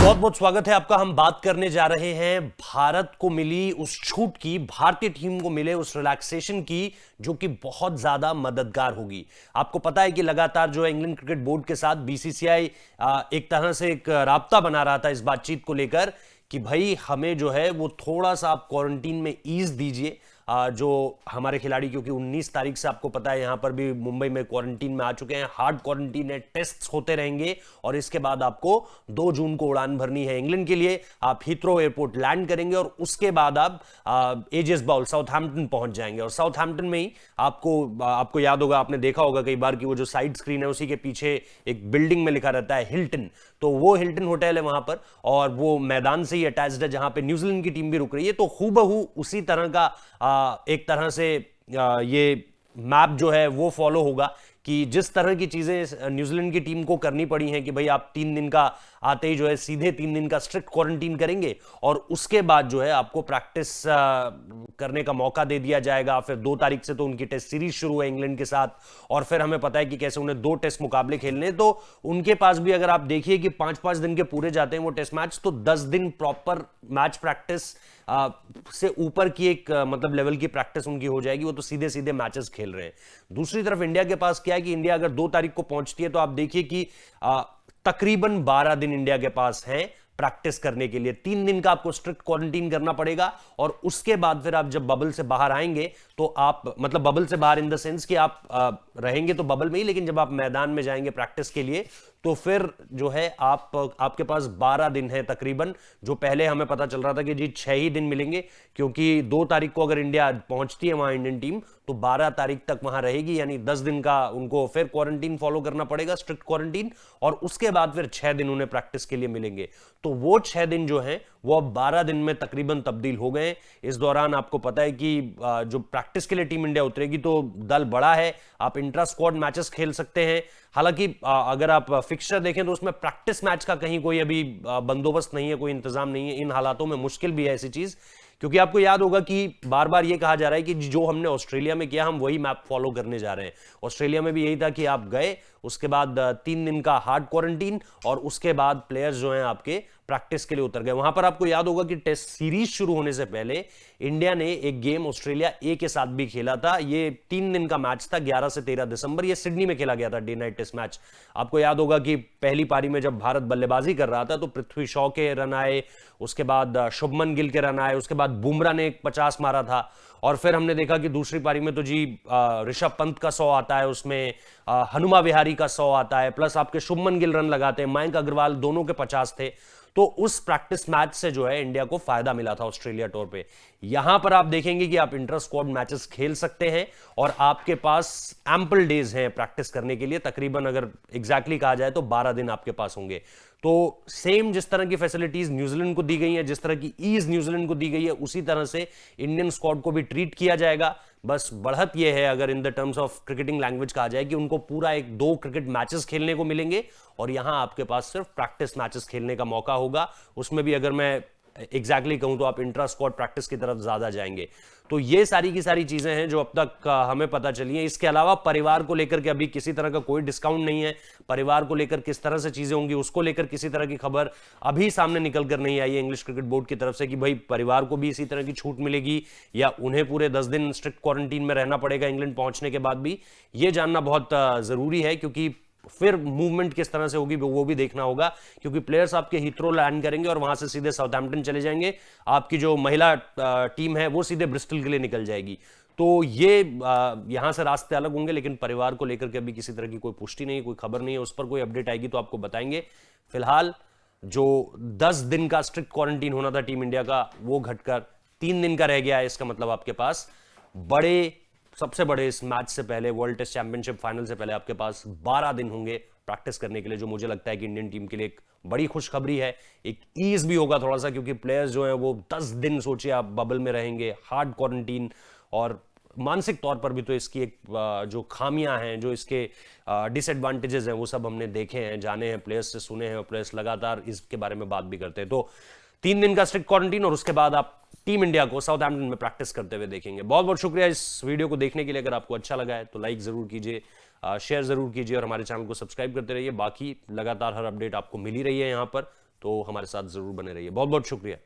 बहुत बहुत स्वागत है आपका। हम बात करने जा रहे हैं भारत को मिली उस छूट की, भारतीय टीम को मिले उस रिलैक्सेशन की, जो कि बहुत ज्यादा मददगार होगी। आपको पता है कि लगातार जो है इंग्लैंड क्रिकेट बोर्ड के साथ बीसीसीआई एक तरह से एक राब्ता बना रहा था इस बातचीत को लेकर कि भाई हमें जो है वो थोड़ा सा आप क्वारंटीन में ईज दीजिए जो हमारे खिलाड़ी, क्योंकि 19 तारीख से आपको पता है यहां पर भी मुंबई में क्वारंटीन में आ चुके हैं। हार्ड क्वारंटीन है, टेस्ट होते रहेंगे और इसके बाद आपको 2 जून को उड़ान भरनी है इंग्लैंड के लिए। आप हीथ्रो एयरपोर्ट लैंड करेंगे और उसके बाद आप एजेस बाउल साउथहैम्पटन पहुंच जाएंगे और साउथहैम्पटन में ही आपको याद होगा, आपने देखा होगा कई बार कि वो जो साइड स्क्रीन है उसी के पीछे एक बिल्डिंग में लिखा रहता है हिल्टन, तो वो हिल्टन होटल है वहां पर और वो मैदान से ही अटैच्ड है जहां पे न्यूजीलैंड की टीम भी रुक रही है। तो हूबहू उसी तरह का एक तरह से ये मैप जो है वो फॉलो होगा कि जिस तरह की चीजें न्यूजीलैंड की टीम को करनी पड़ी हैं कि भाई आप 3 दिन का आते ही जो है सीधे 3 दिन का स्ट्रिक्ट क्वारंटीन करेंगे और उसके बाद जो है आपको प्रैक्टिस करने का मौका दे दिया जाएगा। फिर 2 तारीख से तो उनकी टेस्ट सीरीज शुरू है इंग्लैंड के साथ और फिर हमें पता है कि कैसे उन्हें 2 टेस्ट मुकाबले खेलने, तो उनके पास भी अगर आप देखिए कि 5-5 दिन के पूरे जाते हैं वो टेस्ट मैच, तो 10 दिन प्रॉपर मैच प्रैक्टिस से ऊपर की एक मतलब लेवल की प्रैक्टिस उनकी हो जाएगी। वो तो सीधे सीधे मैचेस खेल रहे हैं। दूसरी तरफ इंडिया के पास क्या है कि इंडिया अगर 2 तारीख को पहुंचती है तो आप देखिए कि तकरीबन 12 दिन इंडिया के पास हैं प्रैक्टिस करने के लिए। 3 दिन का आपको स्ट्रिक्ट क्वारंटीन करना पड़ेगा और उसके बाद फिर आप जब बबल से बाहर आएंगे तो आप मतलब बबल से बाहर इन द सेंस कि आप रहेंगे तो बबल में ही, लेकिन जब आप मैदान में जाएंगे प्रैक्टिस के लिए तो फिर जो है आपके पास 12 दिन है तकरीबन। जो पहले हमें पता चल रहा था कि जी 6 ही दिन मिलेंगे, क्योंकि 2 तारीख को अगर इंडिया पहुंचती है वहां इंडियन टीम तो 12 तारीख तक वहां रहेगी, यानी 10 दिन का उनको फिर क्वारंटीन फॉलो करना पड़ेगा, स्ट्रिक्ट क्वारंटीन, और उसके बाद फिर 6 दिन उन्हें प्रैक्टिस के लिए मिलेंगे। तो वो 6 दिन जो है वो अब 12 दिन में तकरीबन तब्दील हो गए। इस दौरान आपको पता है कि जो प्रैक्टिस के लिए टीम इंडिया उतरेगी तो दल बड़ा है, आप इंट्रा स्क्वाड मैचेस खेल सकते हैं। हालांकि अगर आप फिक्सचर देखें तो उसमें प्रैक्टिस मैच का कहीं कोई अभी बंदोबस्त नहीं है, कोई इंतजाम नहीं है। इन हालातों में मुश्किल भी है ऐसी चीज, क्योंकि आपको याद होगा कि बार बार ये कहा जा रहा है कि जो हमने ऑस्ट्रेलिया में किया हम वही मैप फॉलो करने जा रहे हैं। ऑस्ट्रेलिया में भी यही था कि आप गए, उसके बाद 3 दिन का हार्ड क्वारंटीन और उसके बाद प्लेयर्स जो हैं आपके प्रैक्टिस के लिए उतर गए। वहां पर आपको याद होगा कि टेस्ट सीरीज शुरू होने से पहले इंडिया ने एक गेम ऑस्ट्रेलिया ए के साथ भी खेला था। ये 3 दिन का मैच था, 11 से 13 दिसंबर, ये सिडनी में खेला गया था, डे नाइट टेस्ट मैच। आपको याद होगा कि पहली पारी में जब भारत बल्लेबाजी कर रहा था तो पृथ्वी शॉ के रन आए, उसके बाद शुभमन गिल के रन आए, उसके बाद बुमराह ने 50 मारा था और फिर हमने देखा कि दूसरी पारी में तो जी ऋषभ पंत का 100 आता है, उसमें हनुमा विहारी का 100 आता है, प्लस आपके शुभमन गिल रन लगाते हैं, मयंक अग्रवाल दोनों के 50 थे। तो उस प्रैक्टिस मैच से जो है इंडिया को फायदा मिला था ऑस्ट्रेलिया टूर पे। यहां पर आप देखेंगे कि आप इंटर स्क्वाड मैचेस खेल सकते हैं और आपके पास एम्पल डेज हैं प्रैक्टिस करने के लिए। तकरीबन अगर एग्जैक्टली कहा जाए तो 12 दिन आपके पास होंगे। तो सेम जिस तरह की फैसिलिटीज न्यूजीलैंड को दी गई है, जिस तरह की ईज न्यूजीलैंड को दी गई है, उसी तरह से इंडियन स्क्वाड को भी ट्रीट किया जाएगा। बस बढ़त यह है, अगर in the terms of cricketing language कहा जाए, कि उनको पूरा 2 क्रिकेट मैचेस खेलने को मिलेंगे और यहां आपके पास सिर्फ प्रैक्टिस मैचेस खेलने का मौका होगा। उसमें भी अगर मैं एग्जैक्टली कहूं तो आप इंट्रा स्क्वाड प्रैक्टिस की तरफ ज्यादा जाएंगे। तो ये सारी की सारी चीजें हैं जो अब तक हमें पता चली हैं। इसके अलावा परिवार को लेकर के अभी किसी तरह का कोई डिस्काउंट नहीं है। परिवार को लेकर किस तरह से चीजें होंगी उसको लेकर किसी तरह की खबर अभी सामने निकल कर नहीं आई है इंग्लिश क्रिकेट बोर्ड की तरफ से कि भाई परिवार को भी इसी तरह की छूट मिलेगी या उन्हें पूरे 10 दिन स्ट्रिक्ट क्वारंटीन में रहना पड़ेगा इंग्लैंड पहुंचने के बाद भी। ये जानना बहुत जरूरी है, क्योंकि फिर मूवमेंट किस तरह से होगी वो भी देखना होगा, क्योंकि प्लेयर्स आपके हीथ्रो लैंड करेंगे और वहां से सीधे साउथहैम्पटन चले जाएंगे। आपकी जो महिला टीम है वो सीधे ब्रिस्टल के लिए निकल जाएगी। तो ये यहां से रास्ते अलग होंगे, लेकिन परिवार को लेकर के अभी किसी तरह की कोई पुष्टि नहीं, कोई खबर नहीं है। उस पर कोई अपडेट आएगी तो आपको बताएंगे। फिलहाल जो 10 दिन का स्ट्रिक्ट क्वारंटीन होना था टीम इंडिया का वो घटकर 3 दिन का रह गया है। इसका मतलब आपके पास सबसे बड़े इस मैच से पहले, वर्ल्ड टेस्ट चैंपियनशिप फाइनल से पहले आपके पास 12 दिन होंगे प्रैक्टिस करने के लिए, जो मुझे लगता है कि इंडियन टीम के लिए एक बड़ी खुशखबरी है। एक ईज भी होगा थोड़ा सा, क्योंकि प्लेयर्स जो हैं वो 10 दिन सोचिए आप बबल में रहेंगे, हार्ड क्वारंटीन, और मानसिक तौर पर भी तो इसकी एक जो खामियां हैं, जो इसके डिसएडवांटेजेस हैं, वो सब हमने देखे हैं, जाने हैं, प्लेयर्स से सुने हैं और प्लेयर्स लगातार इसके बारे में बात भी करते हैं। तो 3 दिन का स्ट्रिक्ट क्वारंटीन और उसके बाद आप टीम इंडिया को साउथहैम्पटन में प्रैक्टिस करते हुए देखेंगे। बहुत बहुत शुक्रिया इस वीडियो को देखने के लिए। अगर आपको अच्छा लगा है तो लाइक जरूर कीजिए, शेयर जरूर कीजिए और हमारे चैनल को सब्सक्राइब करते रहिए। बाकी लगातार हर अपडेट आपको मिल ही रही है यहाँ पर, तो हमारे साथ जरूर बने रहिए। बहुत बहुत शुक्रिया।